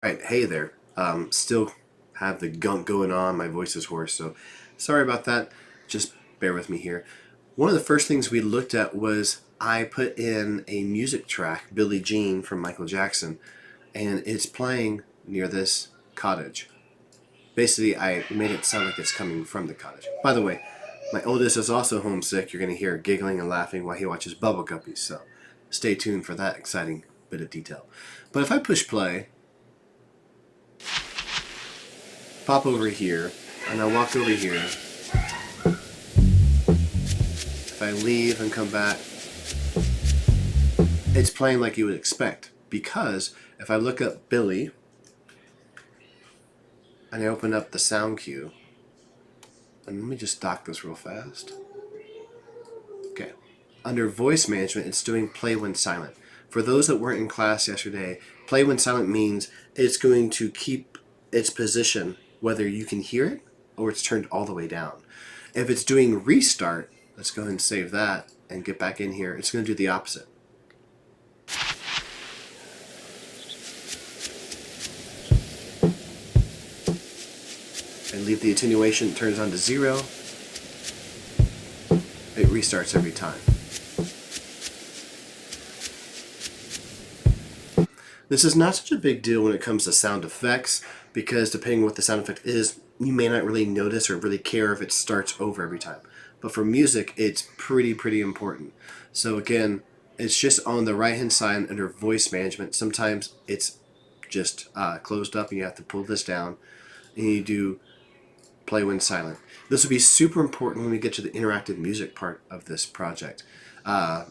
Right, hey there. Still have the gunk going on. My voice is hoarse, so sorry about that. Just bear with me here. One of the first things we looked at was I put in a music track, Billie Jean from Michael Jackson, and it's playing near this cottage. Basically, I made it sound like it's coming from the cottage. By the way, my oldest is also homesick. You're going to hear giggling and laughing while he watches Bubble Guppies, so stay tuned for that exciting bit of detail. But if I push play, pop over here, and I walk over here. If I leave and come back, it's playing like you would expect. Because if I look up Billy, and I open up the sound cue, and let me just dock this real fast. Okay. Under voice management, it's doing play when silent. For those that weren't in class yesterday, play when silent means it's going to keep its position whether you can hear it or it's turned all the way down. If it's doing restart, let's go ahead and save that and get back in here. It's going to do the opposite. And leave the attenuation, it turns on to 0. It restarts every time. This is not such a big deal when it comes to sound effects, because depending on what the sound effect is, you may not really notice or really care if it starts over every time. But for music, it's pretty important. So again, it's just on the right hand side under voice management. Sometimes it's just closed up and you have to pull this down, and you do play when silent. This will be super important when we get to the interactive music part of this project, or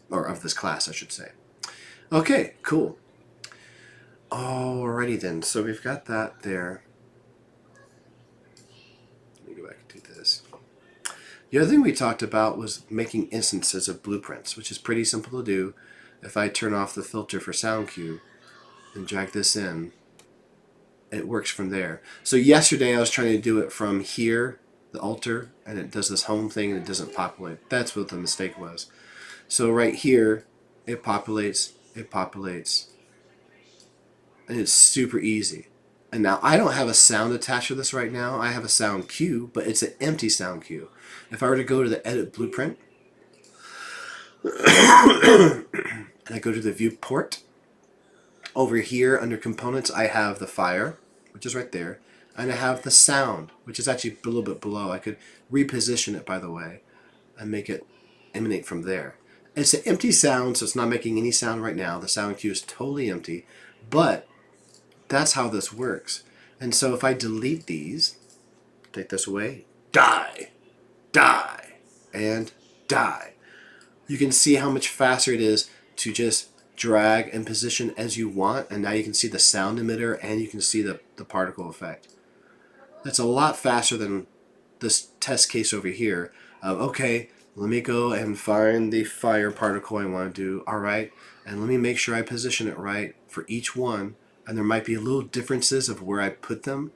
of this class, I should say. Okay, cool. Alrighty then, so we've got that there. Let me go back and do this. The other thing we talked about was making instances of blueprints, which is pretty simple to do. If I turn off the filter for sound cue and drag this in, it works from there. So yesterday I was trying to do it from here, the altar, and it does this home thing and it doesn't populate. That's what the mistake was. So right here, it populates, and it's super easy. And now I don't have a sound attached to this right now. I have a sound cue, but it's an empty sound cue. If I were to go to the edit blueprint, and I go to the viewport, over here under components I have the fire, which is right there, and I have the sound, which is actually a little bit below. I could reposition it, by the way, and make it emanate from there. It's an empty sound, so it's not making any sound right now. The sound cue is totally empty, but that's how this works. And so if I delete these, take this away, die, and die, you can see how much faster it is to just drag and position as you want, and now you can see the sound emitter and you can see the particle effect. That's a lot faster than this test case over here of, okay, let me go and find the fire particle I want to do, alright, and let me make sure I position it right for each one, and there might be little differences of where I put them.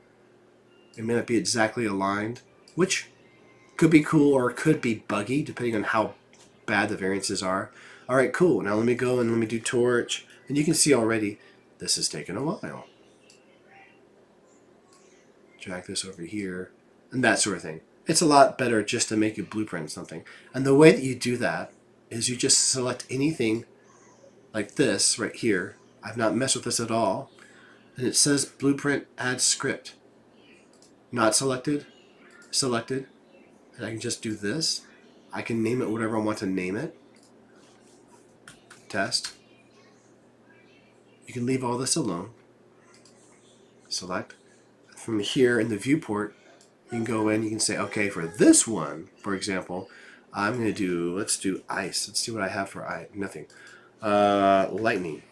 It may not be exactly aligned, which could be cool or could be buggy depending on how bad the variances are. Alright, cool. Now let me go and let me do torch. And you can see already this has taken a while. Drag this over here and that sort of thing. It's a lot better just to make a blueprint something. And the way that you do that is you just select anything like this right here. I've not messed with this at all. And it says blueprint add script. Not selected, selected. And I can just do this. I can name it whatever I want to name it. Test. You can leave all this alone. Select. From here in the viewport, you can go in, you can say, okay, for this one, for example, I'm going to do, let's do ice. Let's see what I have for ice. Nothing. Lightning.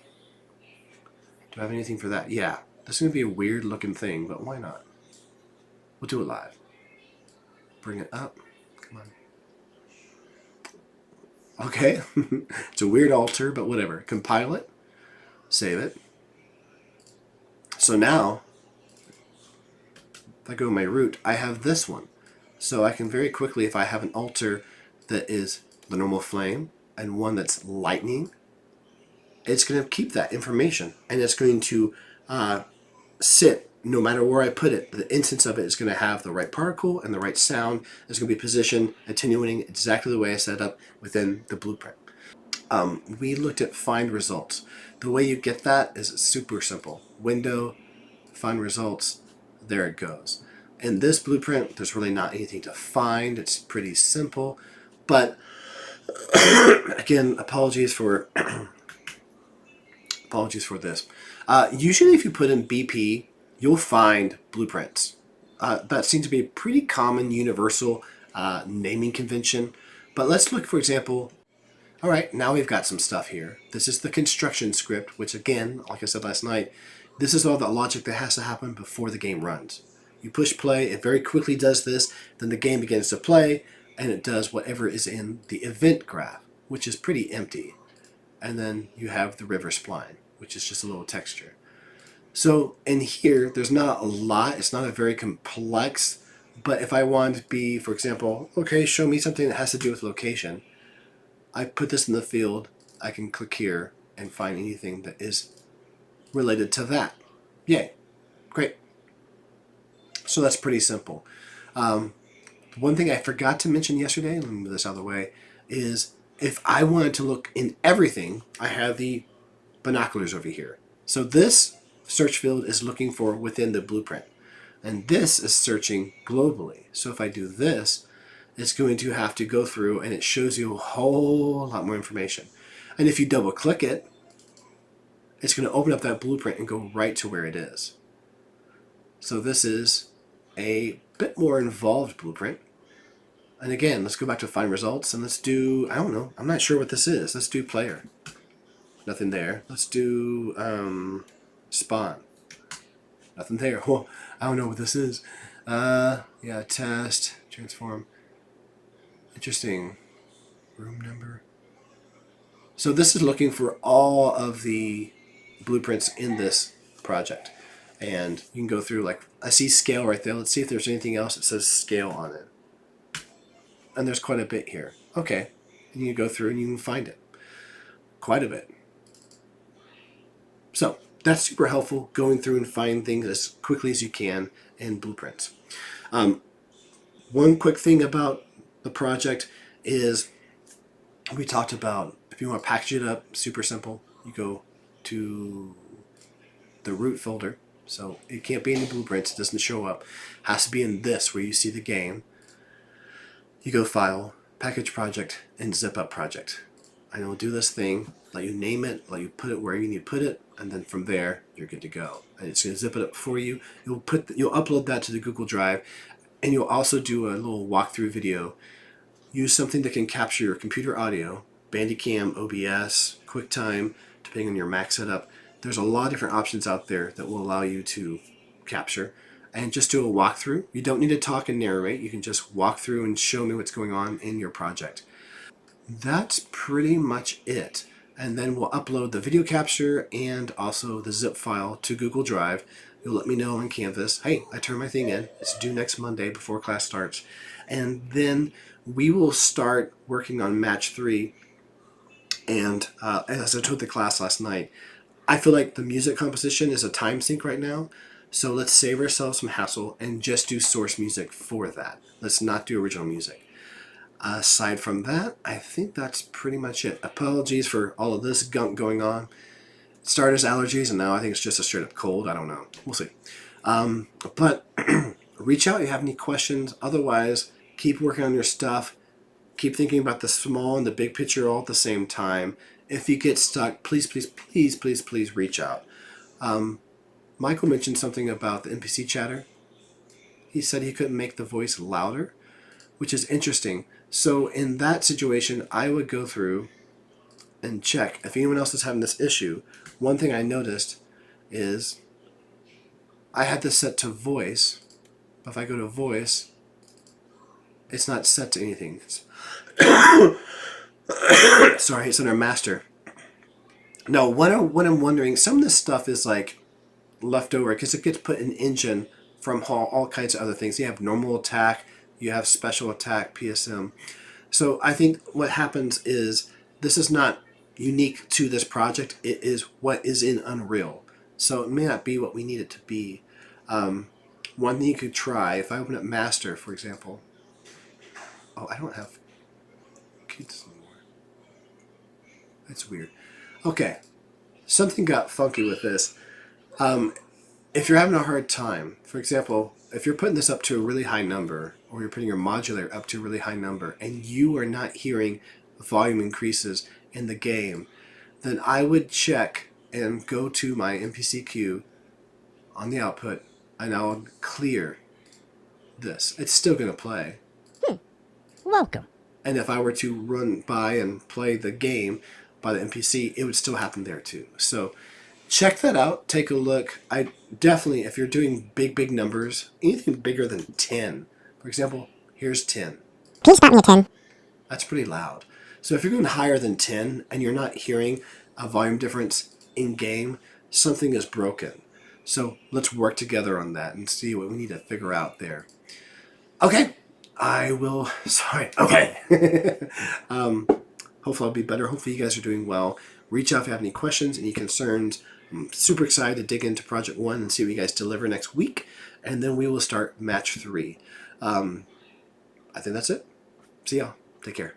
Do I have anything for that? Yeah. This is going to be a weird looking thing, but why not? We'll do it live. Bring it up. Come on. Okay. It's a weird altar, but whatever. Compile it. Save it. So now, if I go to my root, I have this one. So I can very quickly, if I have an altar that is the normal flame and one that's lightning, it's going to keep that information, and it's going to sit no matter where I put it. The instance of it is going to have the right particle and the right sound. It's going to be positioned, attenuating exactly the way I set up within the blueprint. We looked at find results. The way you get that is super simple. Window, find results, there it goes. In this blueprint, there's really not anything to find. It's pretty simple. But again, apologies for this. Usually if you put in BP, you'll find blueprints. That seems to be a pretty common universal naming convention. But let's look, for example, all right, now we've got some stuff here. This is the construction script, which again, like I said last night, this is all the logic that has to happen before the game runs. You push play, it very quickly does this, then the game begins to play, and it does whatever is in the event graph, which is pretty empty. And then you have the river spline, which is just a little texture. So in here, there's not a lot. It's not a very complex, but if I want to be, for example, okay, show me something that has to do with location, I put this in the field, I can click here and find anything that is related to that. Yay, great. So that's pretty simple. One thing I forgot to mention yesterday, let me move this out of the way, is if I wanted to look in everything, I have the binoculars over here. So this search field is looking for within the blueprint. And this is searching globally. So if I do this, it's going to have to go through and it shows you a whole lot more information. And if you double click it, it's going to open up that blueprint and go right to where it is. So this is a bit more involved blueprint. And again, let's go back to find results and let's do, I don't know, I'm not sure what this is. Let's do player. Nothing there. Let's do spawn. Nothing there. Oh, I don't know what this is. Yeah, test, transform. Interesting. Room number. So this is looking for all of the blueprints in this project. And you can go through, like, I see scale right there. Let's see if there's anything else that says scale on it. And there's quite a bit here. Okay. And you go through and you can find it. Quite a bit. So that's super helpful, going through and finding things as quickly as you can in blueprints. One quick thing about the project is we talked about if you want to package it up, super simple. You go to the root folder. So it can't be in the blueprints. It doesn't show up. It has to be in this where you see the game. You go File, Package Project, and Zip Up Project. And it'll do this thing, let you name it, let you put it where you need to put it, and then from there, you're good to go. And it's going to zip it up for you. You'll upload that to the Google Drive, and you'll also do a little walkthrough video. Use something that can capture your computer audio, Bandicam, OBS, QuickTime, depending on your Mac setup. There's a lot of different options out there that will allow you to capture. And just do a walkthrough. You don't need to talk and narrate. You can just walk through and show me what's going on in your project. That's pretty much it. And then we'll upload the video capture and also the zip file to Google Drive. You'll let me know on Canvas, hey, I turned my thing in. It's due next Monday before class starts. And then we will start working on match 3. And as I told the class last night, I feel like the music composition is a time sink right now. So let's save ourselves some hassle and just do source music for that. Let's not do original music. Aside from that, I think that's pretty much it. Apologies for all of this gunk going on. It started as allergies, and now I think it's just a straight up cold. I don't know. We'll see. But reach out if you have any questions. Otherwise, keep working on your stuff. Keep thinking about the small and the big picture all at the same time. If you get stuck, please, please, please, please, please reach out. Michael mentioned something about the NPC chatter. He said he couldn't make the voice louder, which is interesting. So in that situation, I would go through and check if anyone else is having this issue. One thing I noticed is I had this set to voice, but if I go to voice, it's not set to anything. Sorry, it's under master. Now, what I'm wondering, some of this stuff is like left over because it gets put in engine from all kinds of other things. You have normal attack, you have special attack, PSM. So I think what happens is this is not unique to this project. It is what is in Unreal. So it may not be what we need it to be. One thing you could try, if I open up master, for example. Oh, I don't have keys anymore. That's weird. Okay, something got funky with this. If you're having a hard time, for example, if you're putting this up to a really high number, or you're putting your modulator up to a really high number, and you are not hearing volume increases in the game, then I would check and go to my MPC queue on the output, and I'll clear this. It's still going to play. Welcome. And if I were to run by and play the game by the MPC, it would still happen there too. So check that out. Take a look. I definitely, if you're doing big numbers, anything bigger than 10, for example, here's 10. Please spot me a 10. That's pretty loud. So if you're going higher than 10 and you're not hearing a volume difference in game, something is broken. So let's work together on that and see what we need to figure out there. Okay. I will, sorry, okay. Hopefully I'll be better. Hopefully you guys are doing well. Reach out if you have any questions, any concerns. I'm super excited to dig into Project 1 and see what you guys deliver next week. And then we will start Match 3. I think that's it. See y'all. Take care.